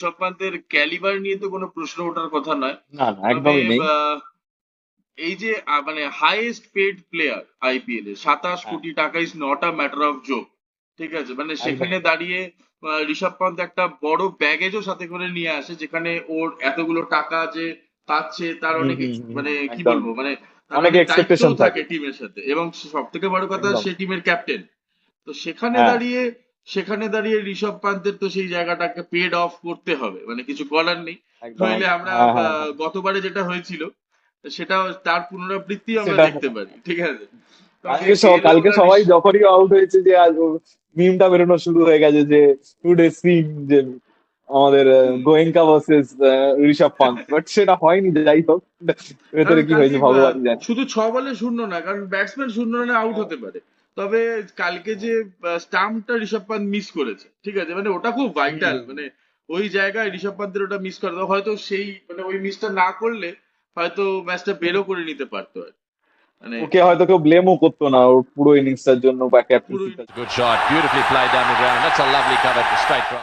Rishabh পান্তের calibre নিয়ে তো কোনো প্রশ্ন ওঠার কথা নয়। না না, তবে একদমই নেই। এই যে মানে হাইয়েস্ট পেড প্লেয়ার আইপিএল এ 27 কোটি টাকা is not a matter of joke. ঠিক আছে, মানে একদম। সেখানে দাঁড়িয়ে ঋষভ পান্ত একটা বড় ব্যাগেজও সাথে করে নিয়ে আসে, যেখানে ওর এতগুলো টাকা যে পাচ্ছে তার হুম অনেক হুম হুম মানে হুম, কি একদম। বলবো, মানে তার অনেক অনেক এক্সপেকটেশন দায়িত্বও থাকে থাকে। টিমের সাথে, এবং সব থেকে বড় কথা একদম। সে টিমের ক্যাপ্টেন। তো হ্যাঁ। সেখানে দাঁড়িয়ে ঋষভ পান্তের তো সেই জায়গাটাকে পেড অফ করতে হবে, মানে কিছু করার নেই। একদম নইলে একদম। আমরা হ্যাঁ হ্যাঁ হ্যাঁ। গতবারে যেটা হয়েছিল সেটা, তার পুনরাবৃত্তি আমরা সেটা দেখতে পারি। ঠিক আছে, তবে কালকে গেইল কালকে আর সবাই যখনই আউট হয়েছে যে আজ মিমটা বেরোনো শুরু হয়ে গেছে যে টুডে সিন, যে আমাদের গোয়েঙ্কা ভার্সেস ঋষভ পান্ত, বাট সেটা হয়নি, যাই হোক। ভেতরে কারণ কি কালকে হয়েছে ভগবানই জানে। শুধু 6 বলে শূন্য না, কারণ ব্যাটসম্যান শূন্য রানে আউট হ্যাঁ, হতে পারে। তবে কালকে যে স্টাম্পটা ঋষভ পান্ত মিস করেছে, ঠিক আছে, মানে ওটা খুব হুম, ভাইটাল, হুম, মানে ওই জায়গায় ঋষভ পান্তের ওটা মিস করে হয়তো সেই, মানে ওই মিসটা না করলে হয়তো ম্যাচটা হুম। বেরো করে নিতে পারতো আর, মানে ওকে হয়তো কেউ ব্লেমও করতো না ওর পুরো ইনিংসটার জন্য বা পুরোই। ক্যাপ্টেন্সিটার। Good shot, beautifully played down the ground. That's a lovely cover to straight drive.